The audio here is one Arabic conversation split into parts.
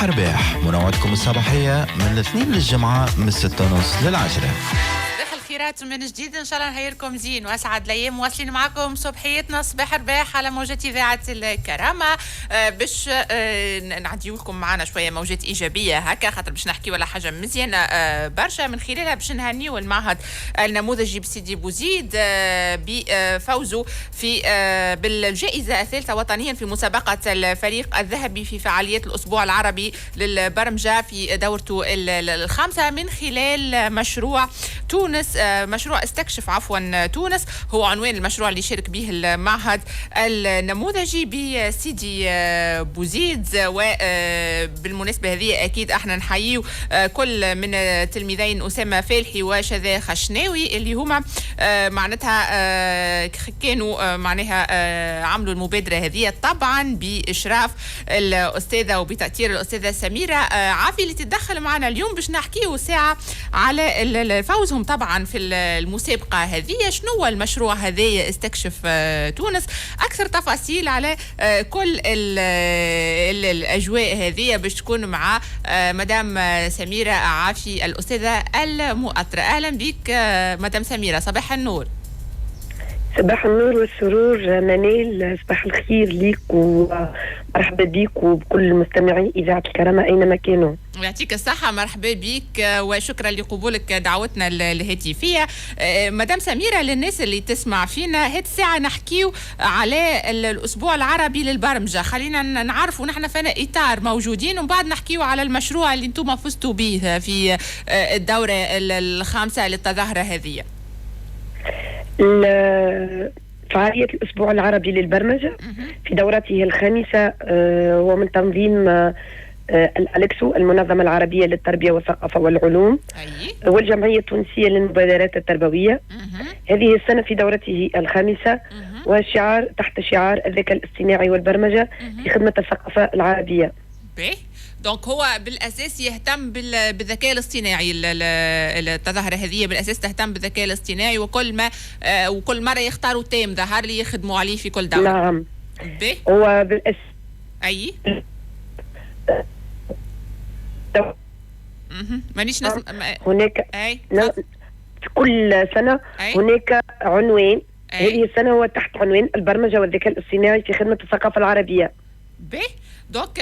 رباح منوعتكم الصباحية من الاثنين للجمعة من 6:30 لل10. خيرات من جديد ان شاء الله نهيركم زين واسعد الايام. واصلين معكم صبحيتنا صباح رباح على موجة اذاعه الكرامه باش نعديو لكم معنا شويه موجات ايجابيه هكا خاطر باش نحكي ولا حاجه مزيانه برشا من خلالها باش نهنيو المعهد النموذجي بسيدي بوزيد بفوزه في بالجائزه الثالثه وطنيا في مسابقه الفريق الذهبي في فعاليات الاسبوع العربي للبرمجه في دورته الخامسه من خلال مشروع تونس، مشروع استكشف تونس هو عنوان المشروع اللي شارك به المعهد النموذجي بسيدي بوزيد. وبالمناسبة هذه أكيد احنا نحييه كل من تلميذين أسامة فالحي وشذا خشناوي اللي هما معناتها كانوا معناها عملوا المبادرة هذه طبعا بإشراف الأستاذة وبتأثير الأستاذة سميرة عافي اللي تتدخل معنا اليوم باش نحكيه ساعة على فوزهم طبعا في المسابقة هذه. شنو هو المشروع هذا استكشف تونس؟ أكثر تفاصيل على كل الأجواء هذه باش تكون مع مدام سميرة عافي الأستاذة المؤطرة. أهلا بك مدام سميرة، صباح النور. صباح النور والسرور منال، صباح الخير ليك ومرحبا بيك وبكل مستمعي إذاعة الكرامة أينما كانوا. يعطيك الصحة، مرحبا بك وشكرا لقبولك دعوتنا الهاتفية. مدام سميرة، للناس اللي تسمع فينا هاد الساعة نحكيو على الأسبوع العربي للبرمجة، خلينا نعرفوا نحن فينا إطار موجودين ومن بعد نحكيو على المشروع اللي انتم فزتوا به في الدورة الخامسة للتظاهرة هذه. فعالية الأسبوع العربي للبرمجة في دورته الخامسة هو من تنظيم الألكسو المنظمة العربية للتربية والثقافة والعلوم والجمعية التونسية للمبادرات التربوية. هذه السنة في دورته الخامسة وشعار تحت شعار الذكاء الاصطناعي والبرمجة في خدمة الثقافة العربية. دونك هو بالاساس يهتم بالذكاء الاصطناعي. التظاهره هذه بالاساس تهتم بالذكاء الاصطناعي وكل مره يختاروا تيم ظهر لي يخدموا عليه في كل دوره. نعم هو بالاساس مانيش هناك في كل سنه هناك عنوان. هذه السنه هو تحت عنوان البرمجه والذكاء الاصطناعي في خدمه الثقافه العربيه. دونك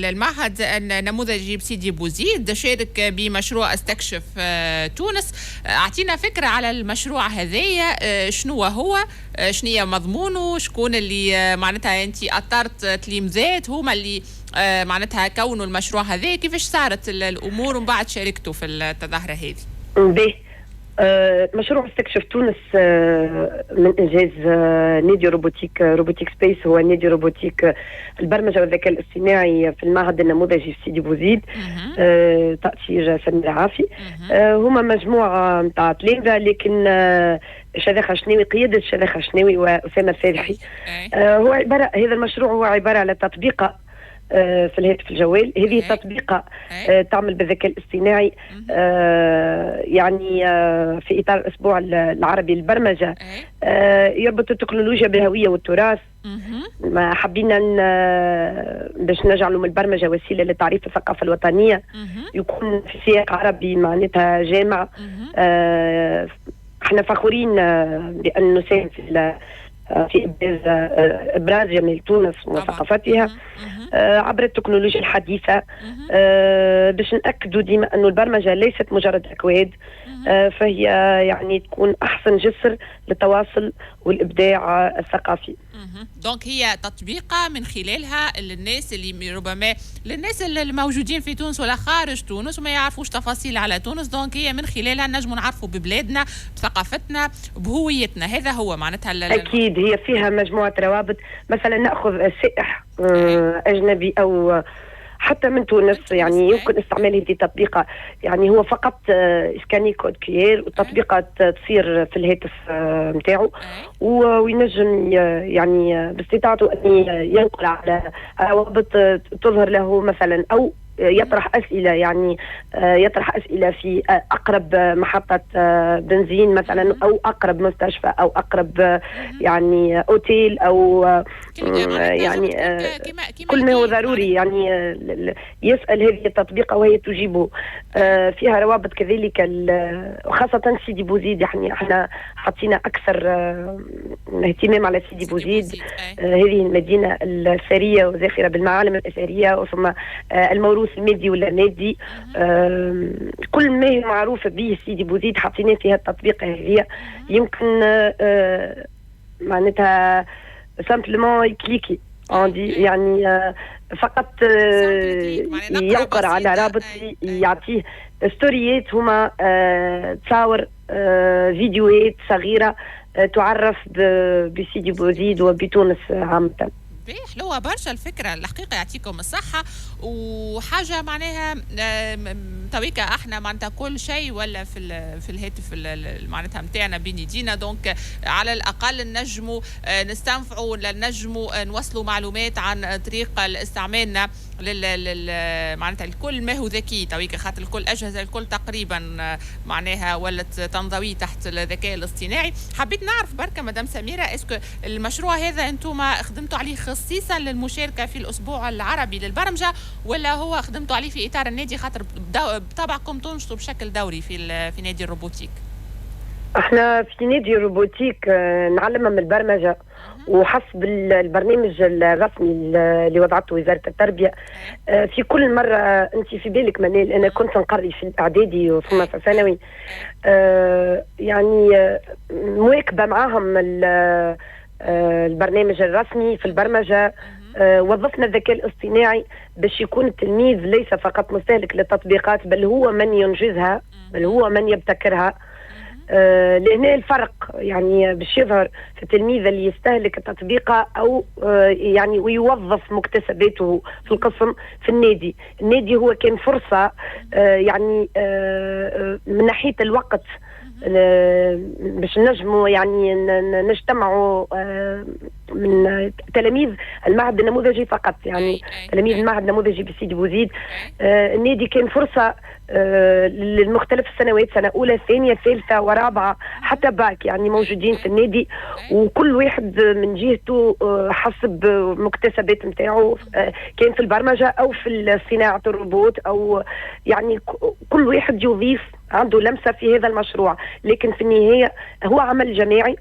المعهد النموذجي بسيدي بوزيد شارك بمشروع استكشف تونس. اعطينا فكرة على المشروع هذايا، شنو هو، شنو مضمونه، شكون اللي معناتها انت اطرت تلميذات هما اللي معناتها كونوا المشروع هذا، كيفاش صارت الامور ومن بعد شاركتوا في التظاهرة هذه؟ مشروع استكشف تونس من إنجاز نادي روبوتيك سبيس، هو نادي روبوتيك البرمجة والذكاء الاصطناعي في المعهد النموذجي في سيدي بوزيد تأثير سميرة عافي. هما مجموعة متاع تلامذة، لكن شذا خشناوي قيادة شذا خشناوي وأسامة فالحي. هو عبارة، هذا المشروع هو عبارة على تطبيقة في الهاتف الجوال. هذه تطبيقة تعمل بالذكاء الاصطناعي يعني في إطار الأسبوع العربي للبرمجة، يربط التكنولوجيا بالهوية والتراث. ما حبينا باش نجعلوا من البرمجة وسيلة لتعريف الثقافة الوطنية، يكون في سياق عربي معناتها جامع. احنا فخورين بأن نساهم في إبراز جمال تونس وثقافتها عبر التكنولوجيا الحديثة، باش نأكدوا ديما أن البرمجة ليست مجرد أكواد، فهي يعني تكون أحسن جسر للتواصل والإبداع الثقافي. دونك هي تطبيقة من خلالها للناس اللي ربما للناس اللي موجودين في تونس ولا خارج تونس وما يعرفوش تفاصيل على تونس، دونك هي من خلالها نجموا نعرفوا ببلادنا، بثقافتنا، بهويتنا. هذا هو معناتها أكيد هي فيها مجموعة روابط. مثلا نأخذ سائح أجنبي أو حتى من تونس، يعني يمكن استعمال هذه التطبيقة. يعني هو فقط اسكاني كود كيير والتطبيقة تصير في الهاتف متاعه، وينجم يعني باستطاعته أن ينقل على روابط تظهر له مثلا، أو يطرح أسئلة، يعني يطرح أسئلة في أقرب محطة بنزين مثلا، أو أقرب مستشفى، أو أقرب يعني أوتيل، أو يعني كل ما هو ضروري يعني يسأل هذه التطبيقة وهي تجيبه. فيها روابط كذلك وخاصة سيدي بوزيد، يعني احنا حطينا أكثر اهتمام على سيدي بوزيد. هذه المدينة الثرية وزاخرة بالمعالم الأثرية وثم الموروث المادي واللامادي. كل ما هو معروف به سيدي بوزيد حطينا فيها التطبيقة هذه. يمكن معناتها سامبلمون كليكي يعني فقط ينقر على رابط يعطيه ستوريات هما تصاور فيديوهات صغيرة تعرف بسيدي بوزيد وبتونس عامة. حلوة برشا الفكرة الحقيقة، يعطيكم الصحة. وحاجة معناها تويكا احنا معناتها كل شيء ولا في الهاتف معناتها متاعنا بين يدينا، دونك على الأقل نجموا نستنفعوا ولا نجموا نوصلوا معلومات عن طريقة استعمالنا معناتها الكل ما هو ذكي تويكا، خاطر الكل أجهزة الكل تقريبا معناها ولت تنضوي تحت الذكاء الاصطناعي. حبيت نعرف بركة مدام سميرة، اسكو المشروع هذا انتم خدمتوا عليه خصيصا للمشاركة في الأسبوع العربي للبرمجة، ولا هو خدمتوا عليه في إطار النادي خاطر بطبعكم تنشطوا بشكل دوري في نادي الروبوتيك؟ احنا في نادي الروبوتيك نعلمها من البرمجة وحسب البرنامج الرسمي اللي وضعته وزارة التربية. في كل مرة انت في بالك منال انا كنت نقري في الاعدادي وثم في الثانوي، يعني مواكبة معاهم البرنامج الرسمي في البرمجة. وظفنا الذكاء الاصطناعي باش يكون التلميذ ليس فقط مستهلك للتطبيقات، بل هو من ينجزها، بل هو من يبتكرها. لهنا الفرق يعني باش يظهر في التلميذ اللي يستهلك التطبيق او يعني ويوظف مكتسباته في القسم في النادي. النادي هو كان فرصة يعني من ناحية الوقت باش نجموا يعني نجتمعوا من تلاميذ المعهد النموذجي فقط، يعني تلاميذ المعهد النموذجي بسيدي بوزيد. النادي كان فرصة للمختلف السنوات، سنة أولى ثانية ثالثة ورابعة حتى باك، يعني موجودين في النادي وكل واحد من جهته حسب مكتسبات متاعه، كان في البرمجة أو في صناعة الروبوت، أو يعني كل واحد يضيف عنده لمسة في هذا المشروع. لكن في النهاية هو عمل جماعي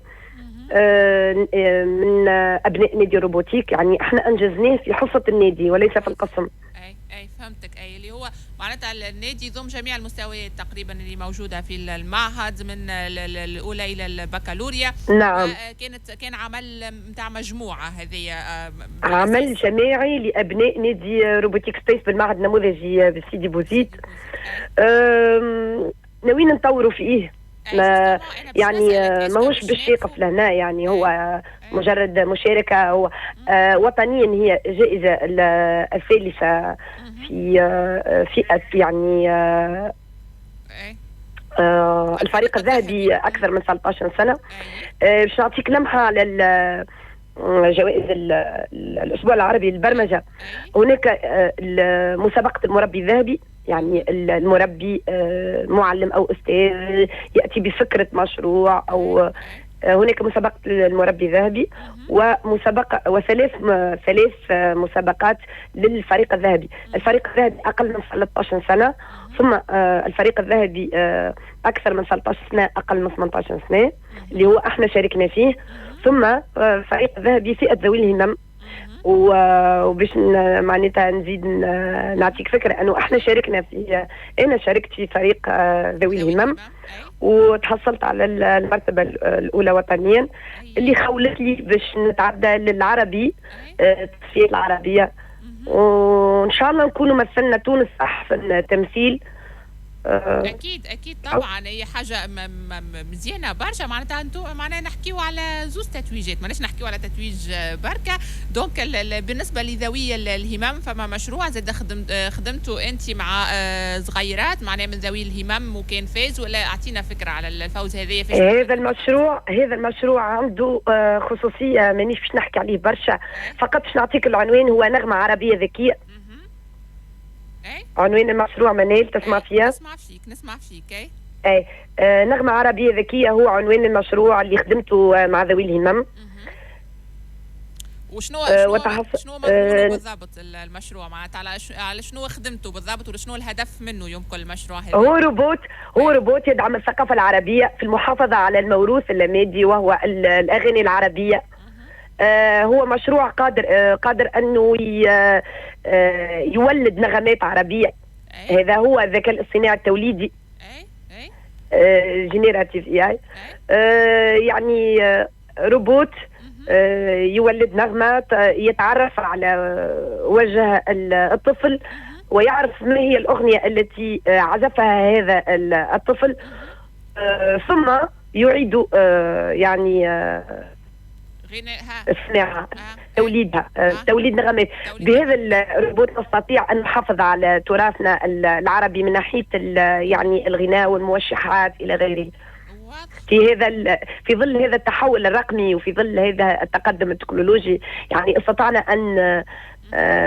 من أبناء نادي روبوتيك، يعني احنا أنجزناه في حصة النادي وليس في القسم. أي فهمتك. أي اللي هو معناتها النادي يضم جميع المستويات تقريبا اللي موجودة في المعهد من الأولى إلى البكالوريا. نعم. كان عمل متاع مجموعة هذه، عمل جماعي لأبناء نادي روبوتيك سبيس بالمعهد النموذجي بسيدي بوزيد. ناويين نطوروا فيه، يعني ماهوش باش يقف لهنا، يعني هو مجرد مشاركة. هو وطنيا هي جائزة الثالثة في فئة يعني الفريق الذهبي أكثر من 13 سنة. باش نعطيك لمحة على جوائز الأسبوع العربي للبرمجة. هناك مسابقة المربي الذهبي، يعني المربي معلم أو أستاذ يأتي بفكرة مشروع، أو هناك مسابقة المربي الذهبي ومسابقة وثلاث مسابقات للفريق الذهبي. الفريق الذهبي أقل من 13 سنة، ثم الفريق الذهبي أكثر من 13 سنة أقل من 18 سنة اللي هو احنا شاركنا فيه، ثم الفريق الذهبي فئة ذوي الهمم. وباش معناتها نزيد نعطيك فكرة أنه احنا شاركنا في، أنا شاركت في فريق ذوي الهمم وتحصلت على المرتبة الأولى وطنيا، اللي خولت لي باش نتعدى للعربي، التصفيات العربية، وإن شاء الله نكونوا مثلنا تونس أحسن تمثيل. اكيد طبعا هي حاجه مزيانه برشا. معناتها انتم معناها نحكيو على زوز تتويجات، ماناش نحكيو على تتويج بركه. دونك بالنسبه لذوي الهمم فما مشروع زاد خدمتوا انت مع صغيرات معناها من ذوي الهمم وكان فاز، ولا اعطينا فكره على الفوز هذايا؟ هذا المشروع عنده خصوصيه مانيش باش نحكي عليه برشا، فقط باش نعطيك العنوان، هو نغمه عربيه ذكيه. عنوان المشروع منال تسمع فيها؟ نسمع فيك. نغمة عربية ذكية هو عنوان المشروع اللي خدمته مع ذوي الهمم. وشنو شنو مضمونه بالضبط المشروع معناتها على شنو خدمته بالضبط وشنو الهدف منه يمكن المشروع هذا؟ هو روبوت يدعم الثقافة العربية في المحافظة على الموروث اللامادي وهو الأغاني العربية. هو مشروع قادر أنه يولد نغمات عربية. هذا هو الذكاء الاصطناعي التوليدي. جينيراتيف اي يعني روبوت يولد نغمات، يتعرف على وجه الطفل ويعرف ما هي الأغنية التي عزفها هذا الطفل، ثم يعيد يعني صناعة توليدها، توليد نغمات. بهذا الروبوت نستطيع أن نحافظ على تراثنا العربي من ناحية يعني الغناء والموشحات إلى غيره. في ظل هذا التحول الرقمي وفي ظل هذا التقدم التكنولوجي، يعني استطعنا أن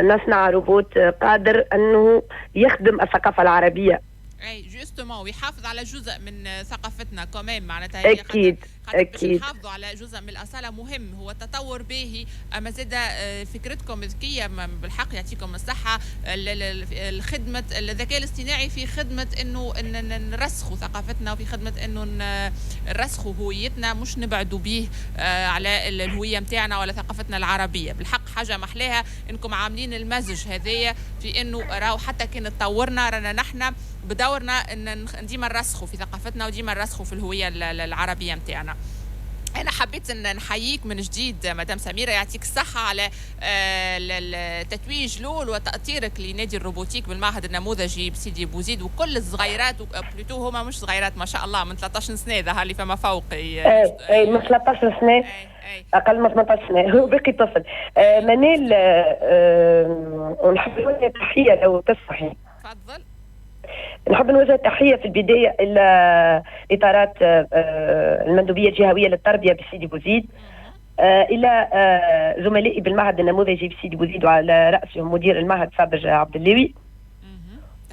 نصنع روبوت قادر أنه يخدم الثقافة العربية. اي جوستومون ويحافظ على جزء من ثقافتنا كمان معناتها. اكيد باش نحافظوا على جزء من الاصاله مهم هو التطور باهي. اما زاد فكرتكم ذكيه بالحق يعطيكم الصحه، الخدمه الذكاء الاصطناعي في خدمه انه نرسخوا ثقافتنا وفي خدمه انه نرسخوا هويتنا، مش نبعدوا به على الهويه نتاعنا ولا ثقافتنا العربيه. بالحق حاجه محلاها انكم عاملين المزج هذايا في انه راهو حتى كان تطورنا رانا نحن بدورنا ان ديما نرسخوا في ثقافتنا وديما نرسخوا في الهويه العربيه نتاعنا. أنا حبيت أن نحييك من جديد مدام سميرة، يعطيك الصحة على التتويج لول وتأطيرك لنادي الروبوتيك بالمعهد النموذجي بسيدي بوزيد، وكل الصغيرات بلوتو هما مش صغيرات ما شاء الله من 13 سنة ظهر اللي فما فوقي. أي من 13 سنة أقل من 18 سنة هو باقي طفل. منال ونحب نوجه تحية لو تسمحي. تفضل. نحب نوجه تحية في البداية إلى إطارات المندوبية الجهوية للتربية بسيدي بوزيد، إلى زملائي بالمعهد النموذجي بسيدي بوزيد وعلى رأسهم مدير المعهد صابر عبد اللوي.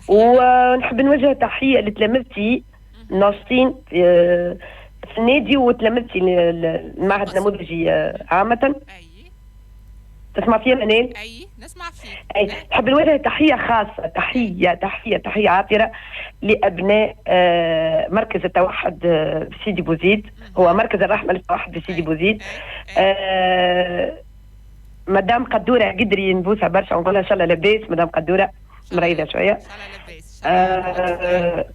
ونحب نوجه تحية لتلامذتي ناشطين في النادي وتلامذتي المعهد النموذجي عامة. تسمع فيها منال؟ اي نسمع فيك. اي نحب نوجه تحيه خاصه، تحيه عاطره لابناء مركز التوحد بسيدي بوزيد، هو مركز الرحمه للتوحد بسيدي بوزيد. مدام قدوره قدري نبوسها برشا ونقولها ان شاء الله لاباس. مدام قدوره مريضه شويه.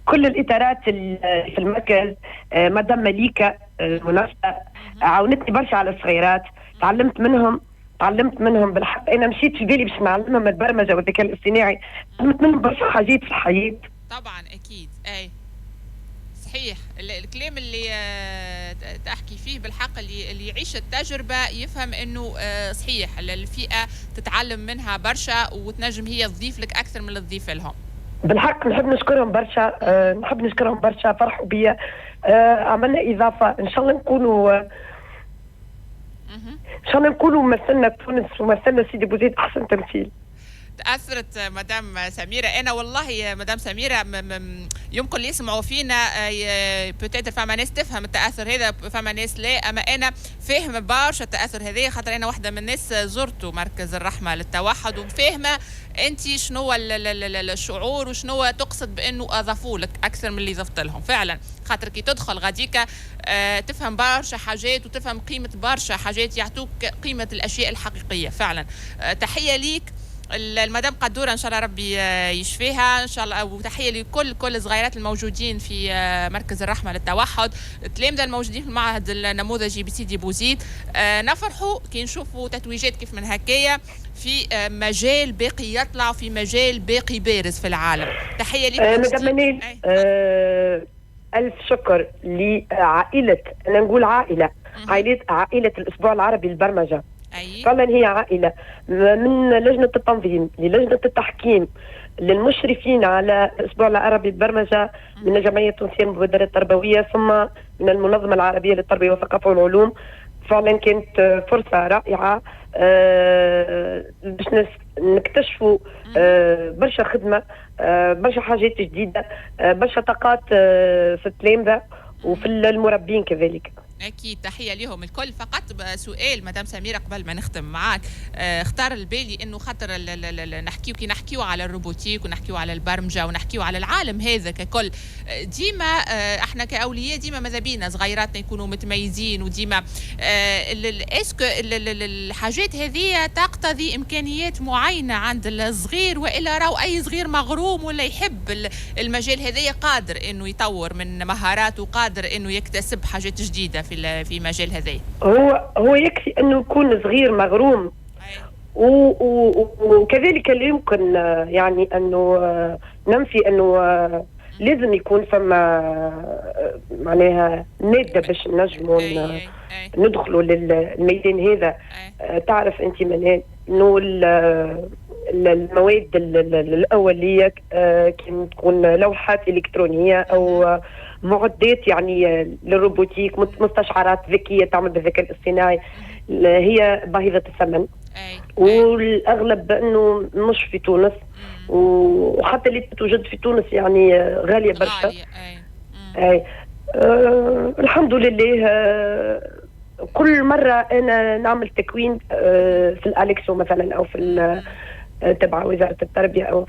كل الاطارات في المركز، مدام مليكه المنافسه عاونتني برشا على الصغيرات، تعلمت منهم بالحق. انا مشيت في بالي باش نعلمهم البرمجه والذكاء الاصطناعي، تعلمت منهم برشا حاجات في الحياه. طبعا اكيد. اي صحيح الكلام اللي تحكي فيه بالحق، اللي يعيش التجربه يفهم انه صحيح الفئه تتعلم منها برشا وتنجم هي تضيف لك اكثر من اللي تضيف لهم. بالحق نحب نشكرهم برشا، فرحوا بيا. عملنا اضافه ان شاء الله نكونوا مثلنا تونس ومثلنا سيدي بوزيد احسن تمثيل. تأثرت مدام سميرة. أنا والله مدام سميرة يمكن اللي يسمعوا فينا بوتيتر فما ناس تفهم التأثر هذا فما ناس لا، أما أنا فاهمة برشا التأثر هذا خاطر أنا واحدة من الناس زرتوا مركز الرحمة للتوحد وفاهمة أنت شنو الشعور وشنو تقصد بأنه أضافوا لك أكثر من اللي ضفت لهم فعلا. خاطر كي تدخل غاديكا تفهم برشا حاجات وتفهم قيمة برشا حاجات يعطوك قيمة الأشياء الحقيقية فعلا. تحية ليك المدام قدورة ان شاء الله ربي يشفيها ان شاء الله، وتحيه لكل الصغيرات الموجودين في مركز الرحمه للتوحد، التلامذه الموجودين في المعهد النموذجي بسيدي بوزيد. نفرحوا كي نشوفوا تتويجات كيف من هكايا في مجال باقي يطلع، في مجال باقي بارز في العالم. تحيه لك مدام منال. الف شكر لعائله، انا نقول عائله الاسبوع العربي للبرمجه. فعلا هي عائلة، من لجنة التنظيم للجنة التحكيم للمشرفين على الأسبوع العربي للبرمجة من الجمعية التونسية للمبادرة التربوية ثم من المنظمة العربية للتربية والثقافة والعلوم. فعلا كانت فرصة رائعة باش نكتشفوا برشا خدمة، برشا حاجات جديدة، برشا طاقات في التلامذة وفي المربين كذلك. أكيد تحية لهم الكل. فقط سؤال مدام سميرة قبل ما نختم معاك، اختار البالي إنه خاطر نحكيو كي نحكيو على الروبوتيك ونحكيو على البرمجة ونحكيو على العالم هذا ككل، ديما احنا كأولياء ديما ماذا بينا صغيراتنا يكونوا متميزين، وديما اسكو الحاجات هذه تقتضي إمكانيات معينة عند الصغير، وإلا راهو أي صغير مغروم ولا يحب المجال هذا قادر إنه يطور من مهاراته، قادر إنه يكتسب حاجات جديدة في مجال هذا؟ هو يكفي انه يكون صغير مغروم، وكذلك لا يمكن يعني انه ننفي انه لازم يكون فما معناها ماده باش نجموا ندخلوا للميدان هذا. تعرف انت من انه المواد الاوليه كان تكون لوحات الكترونيه او معدات يعني للروبوتيك، مستشعرات ذكيه تعمل بالذكاء الاصطناعي، هي باهظه الثمن، والاغلب انه مش في تونس، وحتى اللي توجد في تونس يعني غاليه برشا. الحمد لله. كل مره انا نعمل تكوين في الالكسو مثلا او في تبع وزارة التربية أو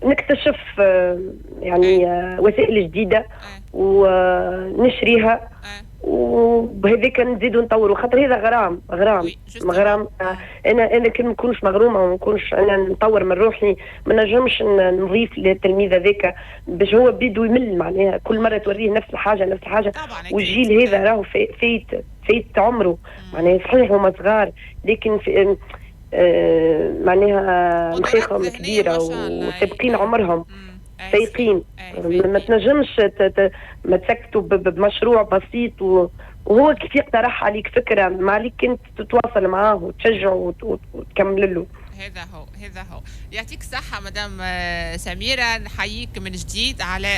نكتشف يعني وسائل جديدة ونشريها، وبهذيك نزيدوا نطوروا، خاطر هذا غرام. انا كي ما نكونش مغرومه وما نكونش انا نطور من روحي، ما نجمش نضيف للتلميذ هذاك باش هو بيدو يمل، معناها كل مره توريه نفس الحاجه والجيل هذا راهو فايت عمره، معناها صحيح هما صغار لكن معناها مخيخهم كبيره وسابقين عمرهم، سايقين. ما تنجمش ما تسكتوا بمشروع بسيط وهو كيف يقترح عليك فكره، ما عليك انت تتواصل معاه وتشجعه وتكمل له. هذا هو. يعطيك الصحة مدام سميرة، نحييك من جديد على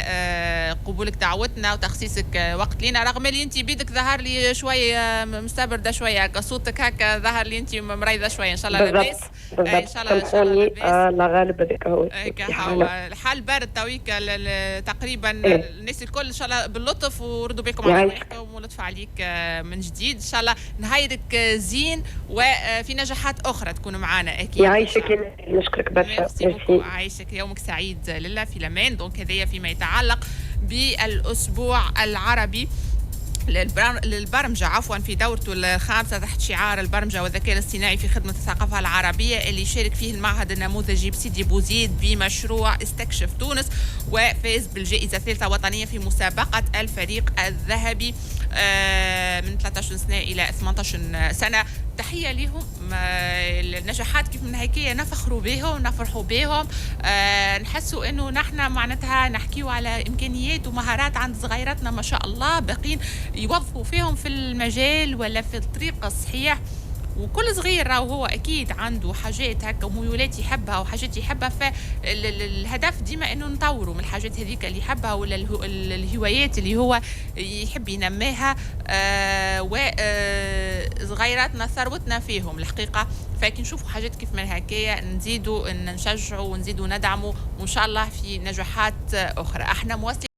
قبولك دعوتنا وتخصيصك وقت لنا، رغم اللي انت بيدك ظهر لي شوية مستبردة شوية، هكا صوتك هكا ظهر لي انت مريضة شوية. ان شاء الله لاباس، ان شاء الله لاباس. الله غالب هذاك هو الحال بارد تويك تقريبا. الناس الكل ان شاء الله باللطف وردوا بكم على رواحكم ولطف عليك من جديد. ان شاء الله نهايرك زين وفي نجاحات اخرى تكونوا معنا اكيد. يعيشك، نشكرك برشا. عايشك، يومك سعيد لله في الامان. دونك هذايا فيما يتعلق بالاسبوع العربي للبرمجة في دورته الخامسة تحت شعار البرمجة والذكاء الاصطناعي في خدمة الثقافة العربية، اللي شارك فيه المعهد النموذجي بسيدي بوزيد بمشروع استكشف تونس، وفاز بالجائزة الثالثة وطنية في مسابقة الفريق الذهبي من 13 سنة إلى 18 سنة. تحية لهم. النجاحات كيف من هيك نفخروا بهم نفرحوا بهم، نحسوا انه نحن معناتها نحكيوا على امكانيات ومهارات عند صغيراتنا ما شاء الله، باقين يوظفوا فيهم في المجال ولا في الطريق الصحيح. وكل صغير راهو هو اكيد عنده حاجات هكا وميولات يحبها وحاجات يحبها، فالهدف ديما انه نطوروا من الحاجات هذيك اللي يحبها ولا الهوايات اللي هو يحب ينميها. وصغيراتنا ثروتنا فيهم الحقيقه، فكي نشوفوا حاجات كيف من هكايا نزيدوا نشجعوا ونزيدوا ندعموا، وان شاء الله في نجاحات اخرى. احنا مواصلين